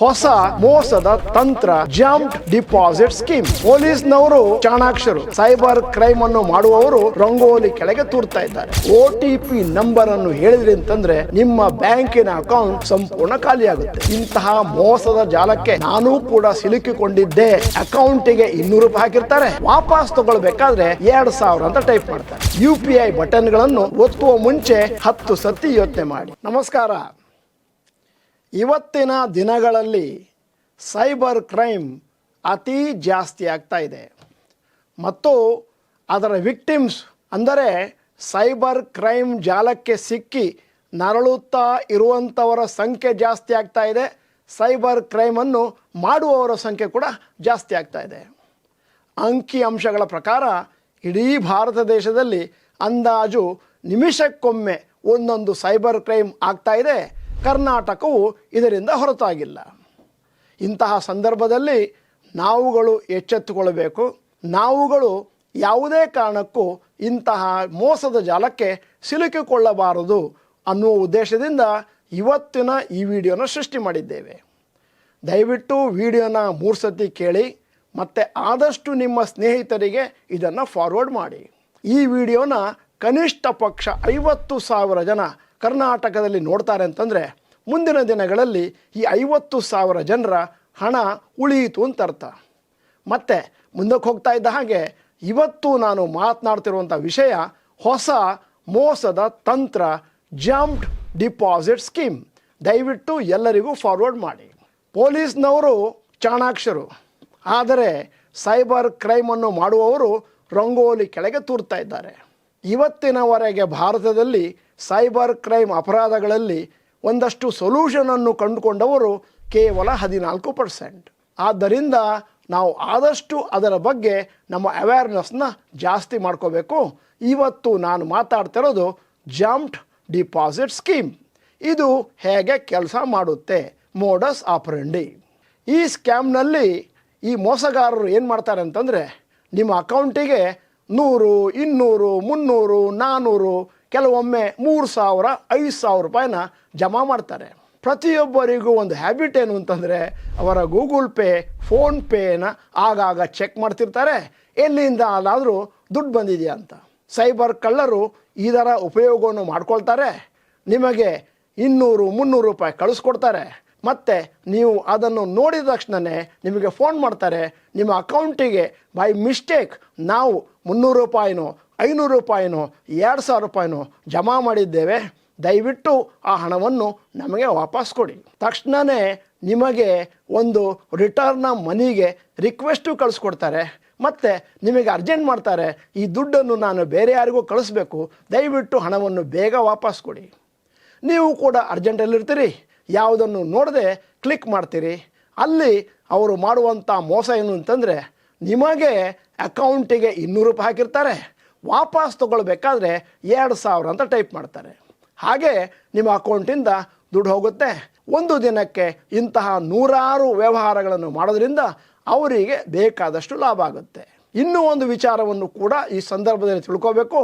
ಹೊಸ ಮೋಸದ ತಂತ್ರ ಜಂಪ್ ಡಿಪಾಸಿಟ್ ಸ್ಕೀಮ್. ಪೊಲೀಸ್ನವರು ಚಾಣಾಕ್ಷರು, ಸೈಬರ್ ಕ್ರೈಮ್ ಅನ್ನು ಮಾಡುವವರು ರಂಗೋಲಿ ಕೆಳಗೆ ತೂರ್ತಾ ಇದ್ದಾರೆ. OTP ನಂಬರ್ ಅನ್ನು ಹೇಳಿದ್ರಿ ಅಂತಂದ್ರೆ ನಿಮ್ಮ ಬ್ಯಾಂಕಿನ ಅಕೌಂಟ್ ಸಂಪೂರ್ಣ ಖಾಲಿಯಾಗುತ್ತೆ. ಇಂತಹ ಮೋಸದ ಜಾಲಕ್ಕೆ ನಾನು ಕೂಡ ಸಿಲುಕಿಕೊಂಡಿದ್ದೆ. ಅಕೌಂಟಿಗೆ 200 ರೂಪಾಯಿ ಹಾಕಿರ್ತಾರೆ, ವಾಪಸ್ ತಗೊಳ್ಬೇಕಾದ್ರೆ 2000 ಅಂತ ಟೈಪ್ ಮಾಡ್ತಾರೆ. UPI ಬಟನ್ ಗಳನ್ನು ಒತ್ತುವ ಮುಂಚೆ 10 ಸತಿ ಯೋಚನೆ ಮಾಡಿ. ನಮಸ್ಕಾರ. ಇವತ್ತಿನ ದಿನಗಳಲ್ಲಿ ಸೈಬರ್ ಕ್ರೈಮ್ ಅತಿ ಜಾಸ್ತಿ ಆಗ್ತಾ ಇದೆ ಮತ್ತು ಅದರ ವಿಕ್ಟಿಮ್ಸ್ ಅಂದರೆ ಸೈಬರ್ ಕ್ರೈಮ್ ಜಾಲಕ್ಕೆ ಸಿಕ್ಕಿ ನರಳುತ್ತಾ ಇರುವಂಥವರ ಸಂಖ್ಯೆ ಜಾಸ್ತಿ ಆಗ್ತಾ ಇದೆ. ಸೈಬರ್ ಕ್ರೈಮನ್ನು ಮಾಡುವವರ ಸಂಖ್ಯೆ ಕೂಡ ಜಾಸ್ತಿ ಆಗ್ತಾ ಇದೆ. ಅಂಕಿ ಅಂಶಗಳ ಪ್ರಕಾರ ಇಡೀ ಭಾರತ ದೇಶದಲ್ಲಿ ಅಂದಾಜು ನಿಮಿಷಕ್ಕೊಮ್ಮೆ ಒಂದೊಂದು ಸೈಬರ್ ಕ್ರೈಮ್ ಆಗ್ತಾ ಇದೆ. ಕರ್ನಾಟಕವು ಇದರಿಂದ ಹೊರತಾಗಿಲ್ಲ. ಇಂತಹ ಸಂದರ್ಭದಲ್ಲಿ ನಾವುಗಳು ಎಚ್ಚೆತ್ತುಕೊಳ್ಳಬೇಕು. ನಾವುಗಳು ಯಾವುದೇ ಕಾರಣಕ್ಕೂ ಇಂತಹ ಮೋಸದ ಜಾಲಕ್ಕೆ ಸಿಲುಕಿಕೊಳ್ಳಬಾರದು ಅನ್ನುವ ಉದ್ದೇಶದಿಂದ ಇವತ್ತಿನ ಈ ವಿಡಿಯೋನ ಸೃಷ್ಟಿ ಮಾಡಿದ್ದೇವೆ. ದಯವಿಟ್ಟು ವಿಡಿಯೋನ 3 ಸತಿ ಕೇಳಿ ಮತ್ತು ಆದಷ್ಟು ನಿಮ್ಮ ಸ್ನೇಹಿತರಿಗೆ ಇದನ್ನು ಫಾರ್ವರ್ಡ್ ಮಾಡಿ. ಈ ವಿಡಿಯೋನ ಕನಿಷ್ಠ ಪಕ್ಷ 50,000 ಜನ ಕರ್ನಾಟಕದಲ್ಲಿ ನೋಡ್ತಾರೆ ಅಂತಂದರೆ ಮುಂದಿನ ದಿನಗಳಲ್ಲಿ ಈ 50,000 ಜನರ ಹಣ ಉಳಿಯಿತು ಅಂತ ಅರ್ಥ. ಮತ್ತು ಮುಂದಕ್ಕೆ ಹೋಗ್ತಾ ಇದ್ದ ಹಾಗೆ ಇವತ್ತು ನಾನು ಮಾತನಾಡ್ತಿರುವಂಥ ವಿಷಯ ಹೊಸ ಮೋಸದ ತಂತ್ರ ಜಂಪ್ಡ್ ಡಿಪಾಸಿಟ್ ಸ್ಕೀಮ್. ದಯವಿಟ್ಟು ಎಲ್ಲರಿಗೂ ಫಾರ್ವರ್ಡ್ ಮಾಡಿ. ಪೊಲೀಸ್ನವರು ಚಾಣಾಕ್ಷರು, ಆದರೆ ಸೈಬರ್ ಕ್ರೈಮನ್ನು ಮಾಡುವವರು ರಂಗೋಲಿ ಕೆಳಗೆ ತೂರ್ತಾ ಇದ್ದಾರೆ. ಇವತ್ತಿನವರೆಗೆ ಭಾರತದಲ್ಲಿ ಸೈಬರ್ ಕ್ರೈಮ್ ಅಪರಾಧಗಳಲ್ಲಿ ಒಂದಷ್ಟು ಸೊಲ್ಯೂಷನನ್ನು ಕಂಡುಕೊಂಡವರು ಕೇವಲ 14%. ಆದ್ದರಿಂದ ನಾವು ಆದಷ್ಟು ಅದರ ಬಗ್ಗೆ ನಮ್ಮ ಅವೇರ್ನೆಸ್ನ ಜಾಸ್ತಿ ಮಾಡ್ಕೋಬೇಕು. ಇವತ್ತು ನಾನು ಮಾತಾಡ್ತಿರೋದು ಜಂಪ್ಡ್ ಡಿಪಾಸಿಟ್ ಸ್ಕೀಮ್. ಇದು ಹೇಗೆ ಕೆಲಸ ಮಾಡುತ್ತೆ, ಮೋಡಸ್ ಆಪರೆಂಡಿ. ಈ ಸ್ಕ್ಯಾಮ್ನಲ್ಲಿ ಈ ಮೋಸಗಾರರು ಏನು ಮಾಡ್ತಾರೆ ಅಂತಂದರೆ ನಿಮ್ಮ ಅಕೌಂಟಿಗೆ 100, 200, 300, 400, ಕೆಲವೊಮ್ಮೆ 3,000, 5,000 ರೂಪಾಯಿನ ಜಮಾ ಮಾಡ್ತಾರೆ. ಪ್ರತಿಯೊಬ್ಬರಿಗೂ ಒಂದು ಹ್ಯಾಬಿಟ್ ಏನು ಅಂತಂದರೆ ಅವರ ಗೂಗಲ್ ಪೇ, ಫೋನ್ಪೇನ ಆಗಾಗ ಚೆಕ್ ಮಾಡ್ತಿರ್ತಾರೆ, ಎಲ್ಲಿಂದ ಅಲ್ಲಾದರೂ ದುಡ್ಡು ಬಂದಿದೆಯಾ ಅಂತ. ಸೈಬರ್ ಕಳ್ಳರು ಇದರ ಉಪಯೋಗವನ್ನು ಮಾಡ್ಕೊಳ್ತಾರೆ. ನಿಮಗೆ 200, 300 ರೂಪಾಯಿ ಕಳಿಸ್ಕೊಡ್ತಾರೆ. ಮತ್ತು ನೀವು ಅದನ್ನು ನೋಡಿದ ತಕ್ಷಣವೇ ನಿಮಗೆ ಫೋನ್ ಮಾಡ್ತಾರೆ, ನಿಮ್ಮ ಅಕೌಂಟಿಗೆ ಬೈ ಮಿಸ್ಟೇಕ್ ನಾವು 300 ರೂಪಾಯಿನೋ 500 ರೂಪಾಯಿನೋ 2,000 ರೂಪಾಯಿನೋ ಜಮಾ ಮಾಡಿದ್ದೇವೆ, ದಯವಿಟ್ಟು ಆ ಹಣವನ್ನು ನಮಗೆ ವಾಪಸ್ ಕೊಡಿ. ತಕ್ಷಣವೇ ನಿಮಗೆ ಒಂದು ರಿಟರ್ನ್ ಮನಿಗೆ ರಿಕ್ವೆಸ್ಟು ಕಳಿಸ್ಕೊಡ್ತಾರೆ ಮತ್ತು ನಿಮಗೆ ಅರ್ಜೆಂಟ್ ಮಾಡ್ತಾರೆ, ಈ ದುಡ್ಡನ್ನು ನಾನು ಬೇರೆ ಯಾರಿಗೂ ಕಳಿಸ್ಬೇಕು, ದಯವಿಟ್ಟು ಹಣವನ್ನು ಬೇಗ ವಾಪಸ್ ಕೊಡಿ. ನೀವು ಕೂಡ ಅರ್ಜೆಂಟಲ್ಲಿರ್ತೀರಿ, ಯಾವುದನ್ನು ನೋಡದೆ ಕ್ಲಿಕ್ ಮಾಡ್ತೀರಿ. ಅಲ್ಲಿ ಅವರು ಮಾಡುವಂಥ ಮೋಸ ಏನು ಅಂತಂದರೆ ನಿಮಗೆ ಅಕೌಂಟಿಗೆ 200 ರೂಪಾಯಿ ಹಾಕಿರ್ತಾರೆ, ವಾಪಸ್ ತೊಗೊಳ್ಬೇಕಾದ್ರೆ 2,000 ಅಂತ ಟೈಪ್ ಮಾಡ್ತಾರೆ. ಹಾಗೆ ನಿಮ್ಮ ಅಕೌಂಟಿಂದ ದುಡ್ಡು ಹೋಗುತ್ತೆ. ಒಂದು ದಿನಕ್ಕೆ ಇಂತಹ 100 ವ್ಯವಹಾರಗಳನ್ನು ಮಾಡೋದ್ರಿಂದ ಅವರಿಗೆ ಬೇಕಾದಷ್ಟು ಲಾಭ ಆಗುತ್ತೆ. ಇನ್ನೂ ಒಂದು ವಿಚಾರವನ್ನು ಕೂಡ ಈ ಸಂದರ್ಭದಲ್ಲಿ ತಿಳ್ಕೋಬೇಕು.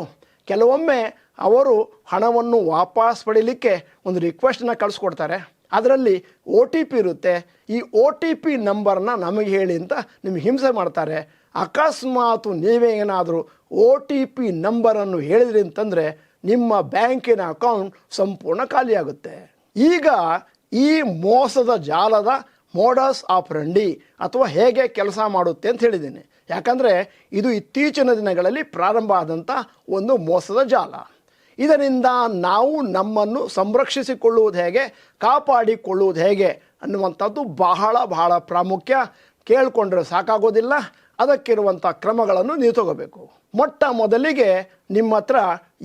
ಕೆಲವೊಮ್ಮೆ ಅವರು ಹಣವನ್ನು ವಾಪಸ್ ಪಡೀಲಿಕ್ಕೆ ಒಂದು ರಿಕ್ವೆಸ್ಟನ್ನು ಕಳಿಸ್ಕೊಡ್ತಾರೆ. ಅದರಲ್ಲಿ OTP ಇರುತ್ತೆ. ಈ OTP ನಂಬರ್ನ ನಮಗೆ ಹೇಳಿ ಅಂತ ನಿಮಗೆ ಹಿಂಸೆ ಮಾಡ್ತಾರೆ. ಅಕಸ್ಮಾತ್ ನೀವೇ ಏನಾದರೂ OTP ನಂಬರನ್ನು ಹೇಳಿದ್ರಿ ಅಂತಂದರೆ ನಿಮ್ಮ ಬ್ಯಾಂಕಿನ ಅಕೌಂಟ್ ಸಂಪೂರ್ಣ ಖಾಲಿಯಾಗುತ್ತೆ. ಈಗ ಈ ಮೋಸದ ಜಾಲದ ಮೋಡಸ್ ಆಪರೆಂಡಿ ಅಥವಾ ಹೇಗೆ ಕೆಲಸ ಮಾಡುತ್ತೆ ಅಂತ ಹೇಳಿದ್ದೀನಿ. ಯಾಕಂದರೆ ಇದು ಇತ್ತೀಚಿನ ದಿನಗಳಲ್ಲಿ ಪ್ರಾರಂಭ ಆದಂಥ ಒಂದು ಮೋಸದ ಜಾಲ. ಇದರಿಂದ ನಾವು ನಮ್ಮನ್ನು ಸಂರಕ್ಷಿಸಿಕೊಳ್ಳುವುದು ಹೇಗೆ, ಕಾಪಾಡಿಕೊಳ್ಳುವುದು ಹೇಗೆ ಅನ್ನುವಂಥದ್ದು ಬಹಳ ಪ್ರಾಮುಖ್ಯ. ಕೇಳಿಕೊಂಡ್ರೆ ಸಾಕಾಗೋದಿಲ್ಲ. ಅದಕ್ಕಿರುವಂಥ ಕ್ರಮಗಳನ್ನು ನೀವು ತಗೋಬೇಕು. ಮೊಟ್ಟ ಮೊದಲಿಗೆ ನಿಮ್ಮ ಹತ್ರ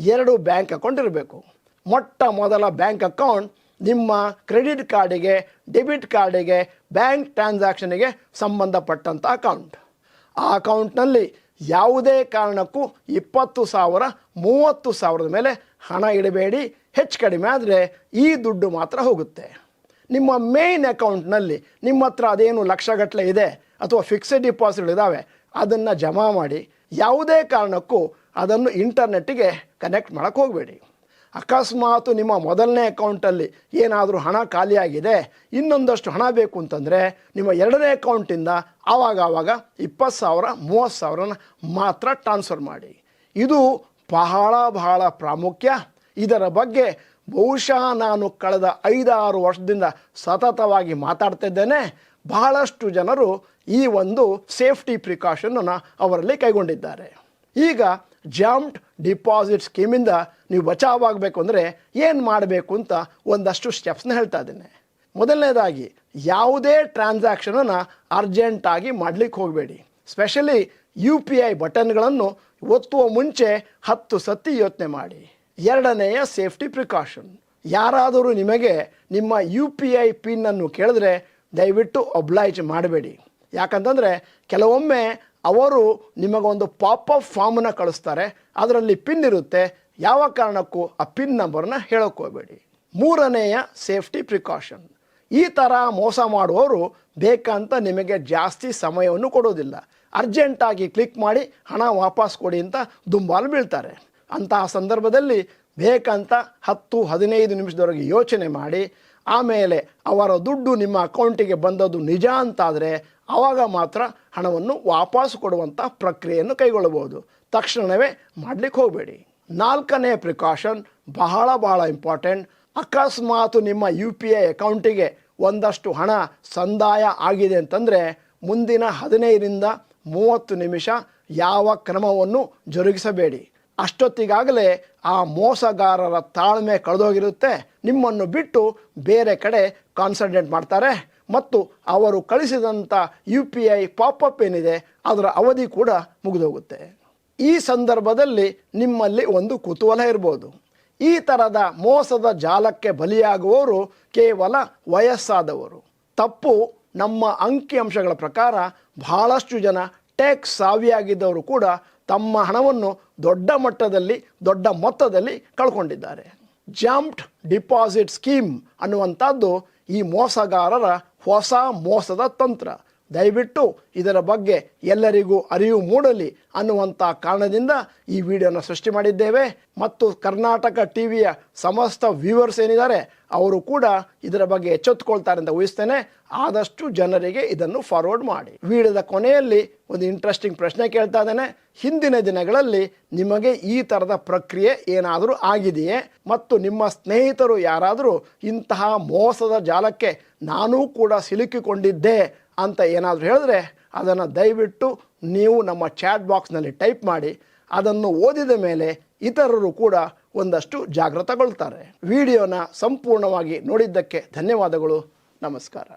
2 ಬ್ಯಾಂಕ್ ಅಕೌಂಟ್ ಇರಬೇಕು. ಮೊಟ್ಟ ಮೊದಲ ಬ್ಯಾಂಕ್ ಅಕೌಂಟ್ ನಿಮ್ಮ ಕ್ರೆಡಿಟ್ ಕಾರ್ಡಿಗೆ, ಡೆಬಿಟ್ ಕಾರ್ಡಿಗೆ, ಬ್ಯಾಂಕ್ ಟ್ರಾನ್ಸಾಕ್ಷನಿಗೆ ಸಂಬಂಧಪಟ್ಟಂಥ ಅಕೌಂಟ್. ಆ ಅಕೌಂಟ್ನಲ್ಲಿ ಯಾವುದೇ ಕಾರಣಕ್ಕೂ 20,000, 30,000 ಮೇಲೆ ಹಣ ಇಡಬೇಡಿ. ಹೆಚ್ಚು ಕಡಿಮೆ ಆದರೆ ಈ ದುಡ್ಡು ಮಾತ್ರ ಹೋಗುತ್ತೆ. ನಿಮ್ಮ ಮೇಯ್ನ್ ಅಕೌಂಟ್ನಲ್ಲಿ ನಿಮ್ಮ ಹತ್ರ ಅದೇನು ಲಕ್ಷಗಟ್ಟಲೆ ಇದೆ ಅಥವಾ ಫಿಕ್ಸೆಡ್ ಡಿಪಾಸಿಟ್ ಇದ್ದಾವೆ ಅದನ್ನು ಜಮಾ ಮಾಡಿ. ಯಾವುದೇ ಕಾರಣಕ್ಕೂ ಅದನ್ನು ಇಂಟರ್ನೆಟ್ಟಿಗೆ ಕನೆಕ್ಟ್ ಮಾಡೋಕ್ಕೆ ಹೋಗಬೇಡಿ. ಅಕಸ್ಮಾತ್ ನಿಮ್ಮ ಮೊದಲನೇ ಅಕೌಂಟಲ್ಲಿ ಏನಾದರೂ ಹಣ ಖಾಲಿಯಾಗಿದೆ, ಇನ್ನೊಂದಷ್ಟು ಹಣ ಬೇಕು ಅಂತಂದರೆ ನಿಮ್ಮ ಎರಡನೇ ಅಕೌಂಟಿಂದ ಆವಾಗ 20,000 30,000 ಮಾತ್ರ ಟ್ರಾನ್ಸ್ಫರ್ ಮಾಡಿ. ಇದು ಬಹಳ ಪ್ರಾಮುಖ್ಯ. ಇದರ ಬಗ್ಗೆ ಬಹುಶಃ ನಾನು ಕಳೆದ 5-6 ವರ್ಷದಿಂದ ಸತತವಾಗಿ ಮಾತಾಡ್ತಿದ್ದೇನೆ. ಬಹಳಷ್ಟು ಜನರು ಈ ಒಂದು ಸೇಫ್ಟಿ ಪ್ರಿಕಾಷನನ್ನು ಅವರಲ್ಲಿ ಕೈಗೊಂಡಿದ್ದಾರೆ. ಈಗ ಜಂಪ್ಡ್ ಡಿಪಾಸಿಟ್ ಸ್ಕೀಮಿಂದ ನೀವು ಬಚಾವಾಗಬೇಕು ಅಂದರೆ ಏನು ಮಾಡಬೇಕು ಅಂತ ಒಂದಷ್ಟು ಸ್ಟೆಪ್ಸ್ನ ಹೇಳ್ತಾ ಇದ್ದೇನೆ. ಮೊದಲನೇದಾಗಿ, ಯಾವುದೇ ಟ್ರಾನ್ಸಾಕ್ಷನನ್ನು ಅರ್ಜೆಂಟಾಗಿ ಮಾಡಲಿಕ್ಕೆ ಹೋಗಬೇಡಿ. ಸ್ಪೆಷಲಿ UPI ಬಟನ್ಗಳನ್ನು ಒತ್ತುವ ಮುಂಚೆ 10 ಸತಿ ಯೋಚನೆ ಮಾಡಿ. ಎರಡನೆಯ ಸೇಫ್ಟಿ ಪ್ರಿಕಾಷನ್, ಯಾರಾದರೂ ನಿಮಗೆ ನಿಮ್ಮ UPI ಪಿನ್ನನ್ನು ಕೇಳಿದ್ರೆ ದಯವಿಟ್ಟು ಒಬ್ಲೈಜ್ ಮಾಡಬೇಡಿ. ಯಾಕಂತಂದರೆ ಕೆಲವೊಮ್ಮೆ ಅವರು ನಿಮಗೊಂದು ಪಾಪಪ್ ಫಾರ್ಮನ್ನು ಕಳಿಸ್ತಾರೆ, ಅದರಲ್ಲಿ ಪಿನ್ ಇರುತ್ತೆ. ಯಾವ ಕಾರಣಕ್ಕೂ ಆ ಪಿನ್ ನಂಬರ್ನ ಹೇಳೋಕ್ಕೆ ಹೋಗಬೇಡಿ. ಮೂರನೆಯ ಸೇಫ್ಟಿ ಪ್ರಿಕಾಷನ್, ಈ ಥರ ಮೋಸ ಮಾಡುವವರು ಬೇಕಂತ ನಿಮಗೆ ಜಾಸ್ತಿ ಸಮಯವನ್ನು ಕೊಡೋದಿಲ್ಲ. ಅರ್ಜೆಂಟಾಗಿ ಕ್ಲಿಕ್ ಮಾಡಿ ಹಣ ವಾಪಸ್ ಕೊಡಿ ಅಂತ ದುಂಬಾಲು ಬೀಳ್ತಾರೆ. ಅಂತಹ ಸಂದರ್ಭದಲ್ಲಿ ಬೇಕಂತ 10-15 ನಿಮಿಷದವರೆಗೆ ಯೋಚನೆ ಮಾಡಿ, ಆಮೇಲೆ ಅವರ ದುಡ್ಡು ನಿಮ್ಮ ಅಕೌಂಟಿಗೆ ಬಂದದ್ದು ನಿಜ ಅಂತಾದರೆ ಆವಾಗ ಮಾತ್ರ ಹಣವನ್ನು ವಾಪಸ್ ಕೊಡುವಂಥ ಪ್ರಕ್ರಿಯೆಯನ್ನು ಕೈಗೊಳ್ಳಬಹುದು. ತಕ್ಷಣವೇ ಮಾಡಲಿಕ್ಕೆ ಹೋಗಬೇಡಿ. ನಾಲ್ಕನೇ ಪ್ರಿಕಾಷನ್ ಬಹಳ ಇಂಪಾರ್ಟೆಂಟ್. ಅಕಸ್ಮಾತ್ ನಿಮ್ಮ UPI ಅಕೌಂಟಿಗೆ ಒಂದಷ್ಟು ಹಣ ಸಂದಾಯ ಆಗಿದೆ ಅಂತಂದರೆ ಮುಂದಿನ 15-30 ನಿಮಿಷ ಯಾವ ಕ್ರಮವನ್ನು ಜರುಗಿಸಬೇಡಿ. ಅಷ್ಟೊತ್ತಿಗಾಗಲೇ ಆ ಮೋಸಗಾರರ ತಾಳ್ಮೆ ಕಳೆದೋಗಿರುತ್ತೆ. ನಿಮ್ಮನ್ನು ಬಿಟ್ಟು ಬೇರೆ ಕಡೆ ಕಾನ್ಸಂಟ್ರೇಟ್ ಮಾಡ್ತಾರೆ ಮತ್ತು ಅವರು ಕಳಿಸಿದಂಥ UPI ಪಾಪಪ್ ಏನಿದೆ ಅದರ ಅವಧಿ ಕೂಡ ಮುಗಿದೋಗುತ್ತೆ. ಈ ಸಂದರ್ಭದಲ್ಲಿ ನಿಮ್ಮಲ್ಲಿ ಒಂದು ಕುತೂಹಲ ಇರ್ಬೋದು. ಈ ಥರದ ಮೋಸದ ಜಾಲಕ್ಕೆ ಬಲಿಯಾಗುವವರು ಕೇವಲ ವಯಸ್ಸಾದವರು. ತಪ್ಪು. ನಮ್ಮ ಅಂಕಿಅಂಶಗಳ ಪ್ರಕಾರ ಬಹಳಷ್ಟು ಜನ ಟೆಕ್ ಸಾವಿಯಾಗಿದ್ದವರು ಕೂಡ ತಮ್ಮ ಹಣವನ್ನು ದೊಡ್ಡ ಮೊತ್ತದಲ್ಲಿ ಕಳ್ಕೊಂಡಿದ್ದಾರೆ. ಜಂಪ್ಡ್ ಡಿಪಾಸಿಟ್ ಸ್ಕೀಮ್ ಅನ್ನುವಂಥದ್ದು ಈ ಮೋಸಗಾರರ ಹೊಸ ಮೋಸದ ತಂತ್ರ. ದಯವಿಟ್ಟು ಇದರ ಬಗ್ಗೆ ಎಲ್ಲರಿಗೂ ಅರಿವು ಮೂಡಲಿ ಅನ್ನುವಂಥ ಕಾರಣದಿಂದ ಈ ವಿಡಿಯೋನ ಸೃಷ್ಟಿ ಮಾಡಿದ್ದೇವೆ. ಮತ್ತು ಕರ್ನಾಟಕ ಟಿವಿಯ ಸಮಸ್ತ ವ್ಯೂವರ್ಸ್ ಏನಿದ್ದಾರೆ ಅವರು ಕೂಡ ಇದರ ಬಗ್ಗೆ ಎಚ್ಚೆತ್ತುಕೊಳ್ತಾರೆ ಅಂತ ಊಹಿಸ್ತೇನೆ. ಆದಷ್ಟು ಜನರಿಗೆ ಇದನ್ನು ಫಾರ್ವರ್ಡ್ ಮಾಡಿ. ವಿಡಿಯೋದ ಕೊನೆಯಲ್ಲಿ ಒಂದು ಇಂಟ್ರೆಸ್ಟಿಂಗ್ ಪ್ರಶ್ನೆ ಕೇಳ್ತಾ ಇದ್ದೇನೆ. ಹಿಂದಿನ ದಿನಗಳಲ್ಲಿ ನಿಮಗೆ ಈ ಥರದ ಪ್ರಕ್ರಿಯೆ ಏನಾದರೂ ಆಗಿದೆಯೇ? ಮತ್ತು ನಿಮ್ಮ ಸ್ನೇಹಿತರು ಯಾರಾದರೂ ಇಂತಹ ಮೋಸದ ಜಾಲಕ್ಕೆ ನಾನೂ ಕೂಡ ಸಿಲುಕಿಕೊಂಡಿದ್ದೆ ಅಂತ ಏನಾದರೂ ಹೇಳಿದ್ರೆ ಅದನ್ನು ದಯವಿಟ್ಟು ನೀವು ನಮ್ಮ ಚಾಟ್ ಬಾಕ್ಸ್ನಲ್ಲಿ ಟೈಪ್ ಮಾಡಿ. ಅದನ್ನು ಓದಿದ ಮೇಲೆ ಇತರರು ಕೂಡ ಒಂದಷ್ಟು ಜಾಗೃತಗೊಳ್ತಾರೆ. ವಿಡಿಯೋನ ಸಂಪೂರ್ಣವಾಗಿ ನೋಡಿದ್ದಕ್ಕೆ ಧನ್ಯವಾದಗಳು. ನಮಸ್ಕಾರ.